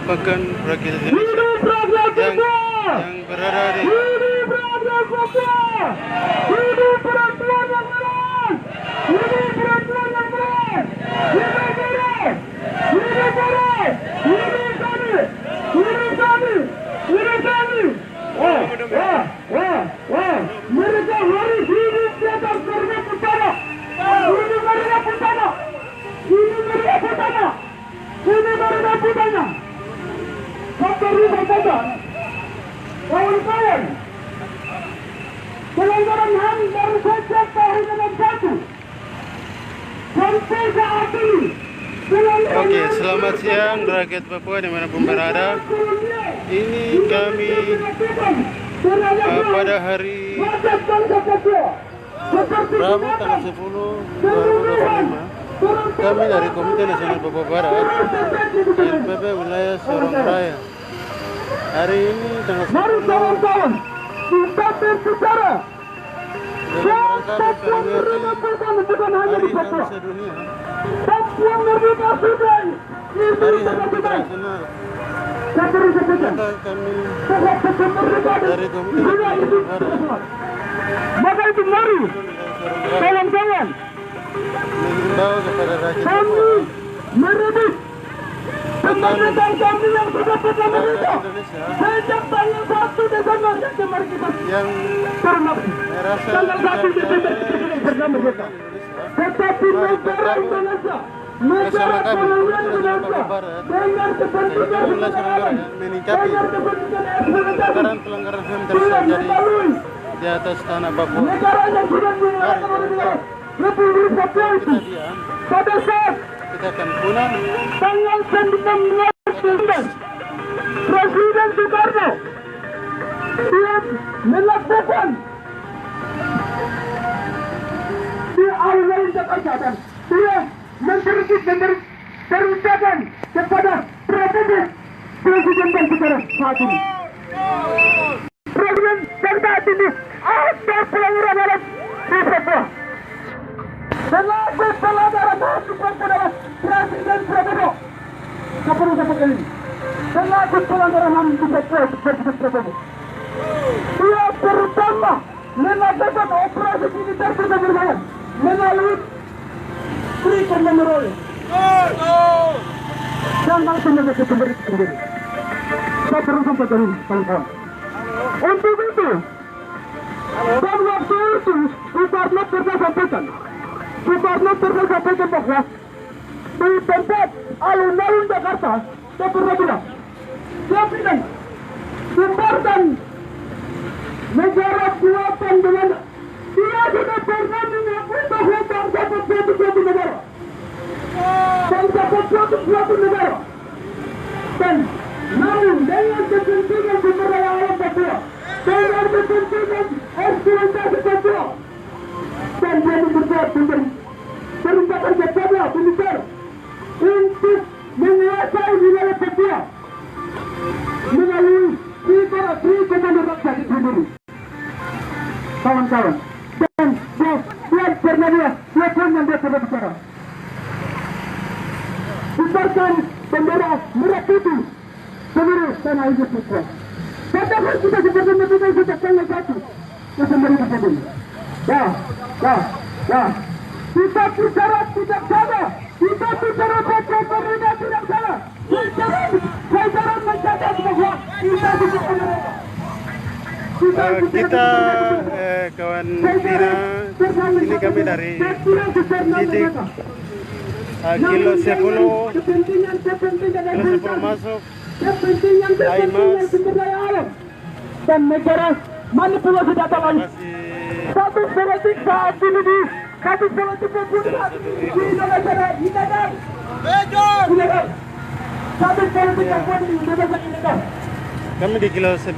Pekan Rakyat Indonesia yang berada di mereka harus hidup di atas Karena Putana. Ini Karena Putana. Ini Karena Putana. Ini Karena Putana. Sampai rumah saja. Kawan-kawan, pelanggaran HAM baru saja tahun 61. Sampai saat ini. Oke, selamat siang rakyat Papua dimanapun berada. Ini kami pada hari Rabu tanggal 10 2025. Kami dari Komite Nasional Papua Barat KNPB wilayah Sorong Raya. Hari ini tanggal 10 Mari kawan-kawan, kita berbicara. dalam rangka memperingati Bukan hanya di Hari Papua. HAM Sedunia, Papua merdeka sudah. Hari HAM Internasional. Maka kami dari Komite Nasional Papua Barat Maka itu mari kawan-kawan mengimbau kepada rakyat kami Papua merebut kemerdekaan kami yang sudah pernah merdeka Indonesia sejak tanggal 1 Desember yang kemarin kita yang hormati. merasa Tanggal 1 Desember kita pernah merdeka. Tetapi negara Indonesia, negara kolonial Indonesia, dengan kepentingan menikapi dengan kepentingan eksploitasi pelanggaran HAM sudah terjadi melalui di atas tanah Papua. negara yang sudah menggunakan oleh Republik Papua itu Kita diam, pada saat kita akan punah. tanggal 19 Presiden Soekarno dia melakukan di awal Jakarta dan dia memberitakan kepada Presiden dan sekarang saat ini Presiden dan saat ini ada pelanggaran HAM di Papua. Selaku pelanggaran HAM di Papua adalah Presiden Prabowo. Kapan kali ini? Selaku pelanggaran HAM di Papua Presiden Prabowo. Dia pertama melakukan operasi militer berbahaya melalui Tri Kornamorole. Dan langsung memiliki sendiri. Saya terus sampaikan ini, kawan-kawan. Untuk itu, dan waktu itu Soekarno pernah sampaikan bahwa di tempat alun-alun Jakarta, dia pernah bilang, jembatkan negara kuatan dengan dia sudah pernah mengakui bahwa bangsa Papua itu suatu negara. Bangsa Papua itu suatu negara. Dan namun dengan kepentingan pemberdayaan Papua, dengan kepentingan eksploitasi Papua, dan dia membuat perintahkan kepada militer untuk menguasai wilayah Papua melalui Tri Komando Rakyat sendiri. Kawan-kawan, dan dia pernah dia pun yang dia pernah bicara. Kibarkan bendera merah putih seluruh tanah air Papua. Padahal kita seperti merdeka sejak tanggal 1 Desember ini. Kita bicara tidak salah. Kita bicara Papua pemerintah tidak salah. Saya mencatat bahwa kita bisa menerima. Kita kawan Tina, ini kami dari titik kilo 10 masuk Aimas dan negara manipulasi data lain. Satu politik saat ini di satu politik saat ini di negara ilegal. Satu politik yang di negara ilegal. Kami di kilo 9.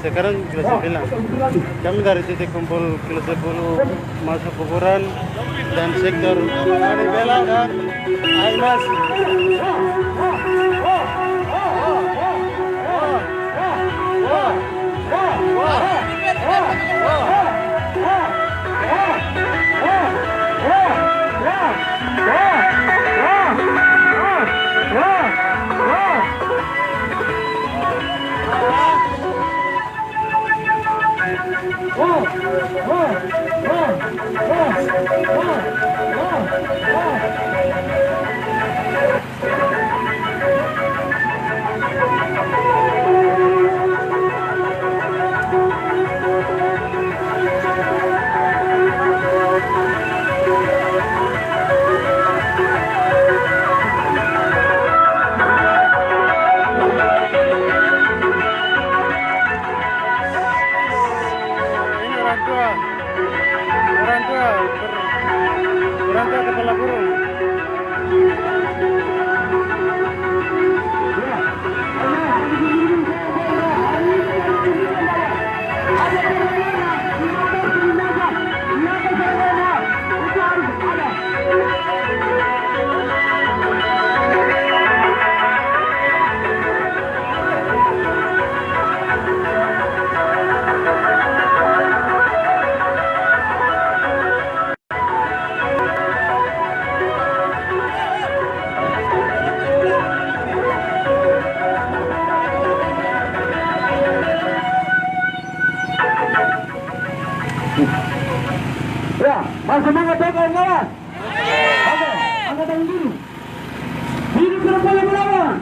Sekarang kilo 9. Kami dari titik kumpul kilo 10 masuk kuburan dan sektor Manibela dan Aimas. orang tua kepala burung. Ya, masih semangat ya kawan-kawan. Oke, angkat tangan dulu. Hidup Surabaya melawan.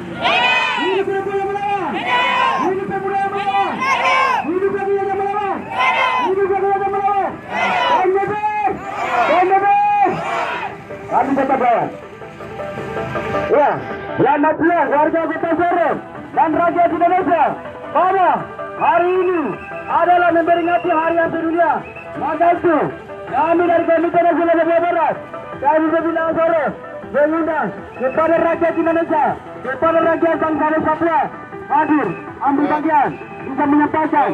Hidup Surabaya melawan. Hidup Surabaya melawan. Hidup Surabaya melawan. Hidup Surabaya melawan. Kami tetap lawan. Ya, selamat siang warga Kota Sorong dan rakyat Indonesia. Bahwa hari ini adalah memperingati Hari Anti Dunia. Maka itu kami dari Komite Nasional Papua Barat, kami Pembina Sorong mengundang kepada rakyat Indonesia, kepada rakyat bangsa Papua hadir, ambil bagian, bisa menyampaikan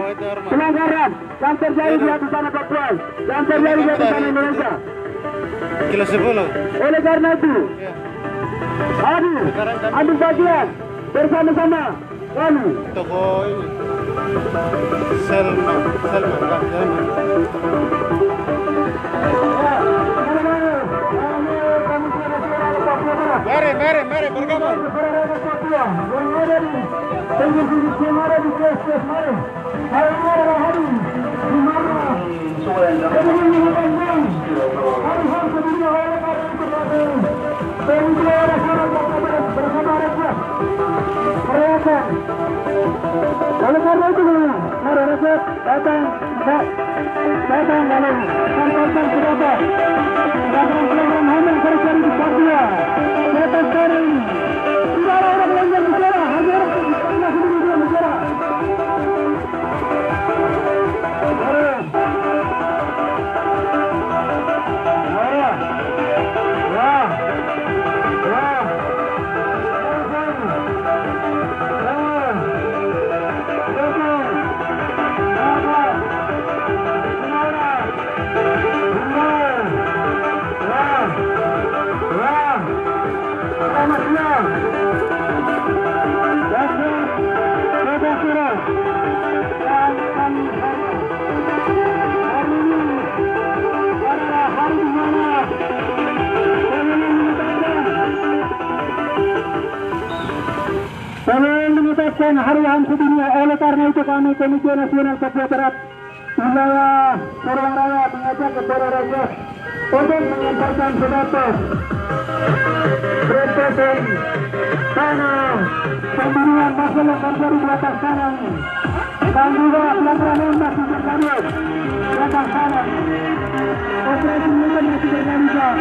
pelanggaran yang terjadi di atas tanah Papua, yang terjadi di atas tanah Indonesia. Kilo 10. Oleh karena itu, hadir, ambil bagian bersama-sama kami. Toko ini Selman. Mari bergabung. Oleh karena itu, mari rakyat datang dalam kampanye Surabaya, dalam program hamil kerja di Papua. Kota Sorong ini tidak ada orang yang bicara, hanya orang yang sendiri bicara. Kami menetapkan Hari Anti Dunia. Oleh karena itu kami Komite Nasional Papua Barat wilayah Sorong Raya mengajak kepada rakyat untuk menyampaikan pendapat berkaitan tanah pembunuhan masalah terjadi di atas tanah ini dan juga pelanggaran emas di Jakarta di atas tanah operasi militer yang sudah dilakukan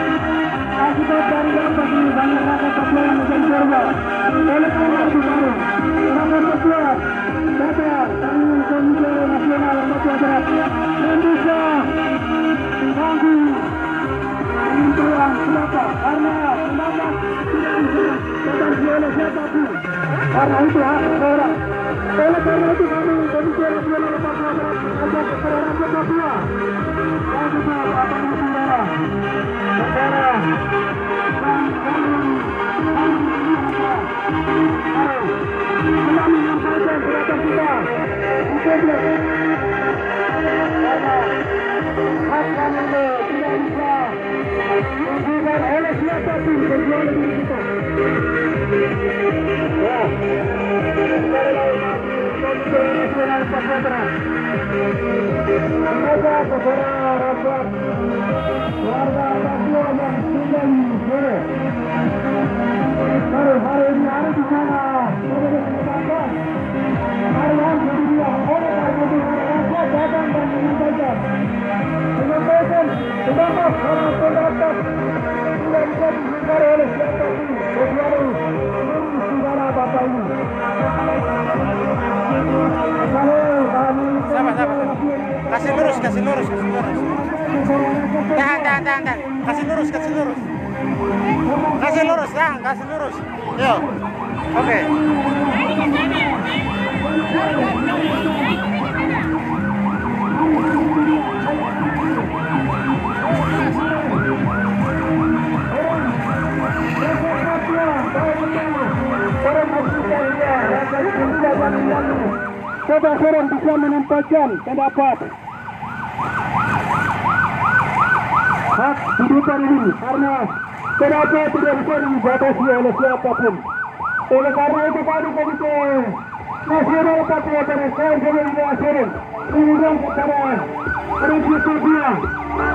akibat dari dampak ini banyak rakyat Papua yang menjadi korban. Oleh karena itu baru rakyat Papua datang dari Komite Nasional Papua Barat dan bisa mengganggu pengumpulan kenapa? Karena pendapat tidak bisa dibatasi oleh siapapun. Karena itu hak orang. Oleh karena itu kami Komite Nasional Papua Barat mengajak kepada rakyat Papua yang juga akan bersaudara negara kami menyampaikan kepada kita untuk hak kami tidak bisa diberikan oleh siapapun kecuali diri kita. Komite Nasional Paspampres. Semoga saudara rakyat warga Papua yang tinggal di sini. Hari ini hari di sana, hari yang kedua, orang rakyat datang dan menyampaikan semangat para pendapat tidak bisa dihindari oleh siapapun kecuali saudara Bapak Ibu. Kasih lurus. Tahan. Kasih lurus. Kasih lurus. Yo. Oke. Saudara bisa menyampaikan pendapat hak kehidupan ini karena pendapat tidak bisa dibatasi oleh siapapun. Oleh karena itu kami Komite Nasional Papua Barat saya nasional mengundang kepada Presiden Serbia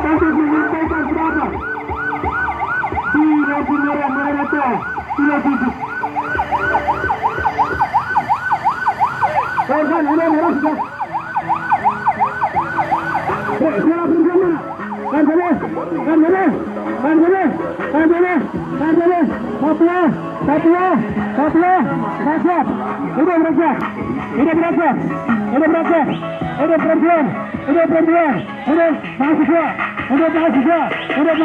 untuk menyampaikan pendapat di lampu merah Maranatha tidak duduk. Kawan-kawan, ini merah sudah. Siapa bersama? Kan boleh. Papua, rakyat. Hidup rakyat. Hidup perempuan. Hidup mahasiswa. Hidup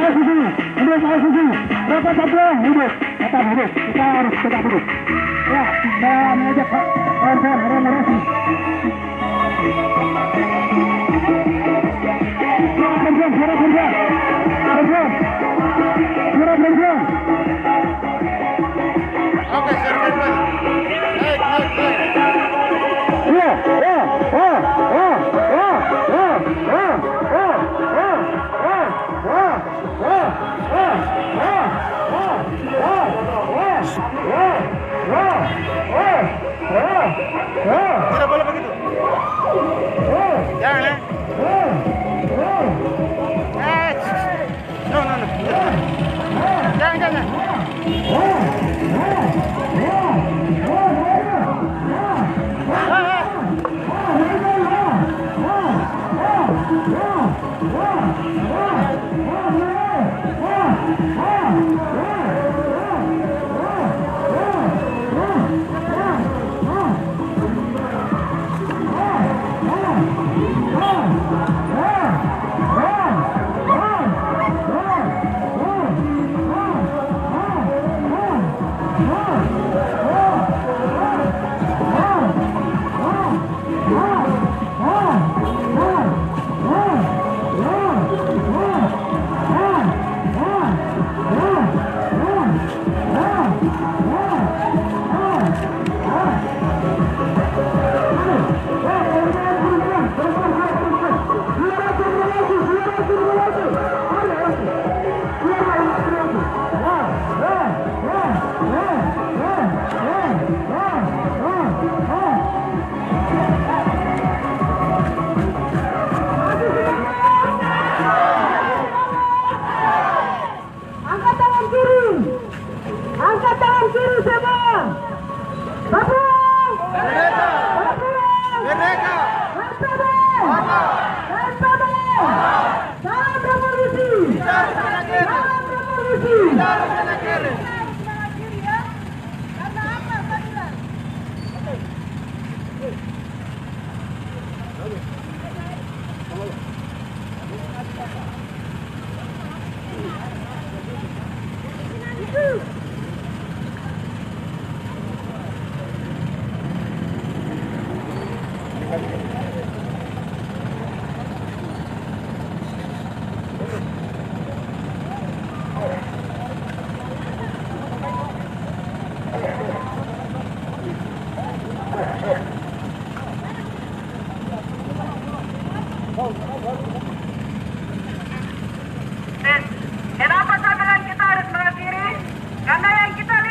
mahasiswi. Rakyat Papua, hidup. Tetap hidup. Kita harus tetap hidup. Ya, saya mengajak kawan-kawan ada narasi. Suara perempuan. Oke, suara perempuan. Naik. Tidak boleh begitu. Jangan, No. Jangan. Kenapa saya bilang kita harus mengakhiri? Karena yang kita lihat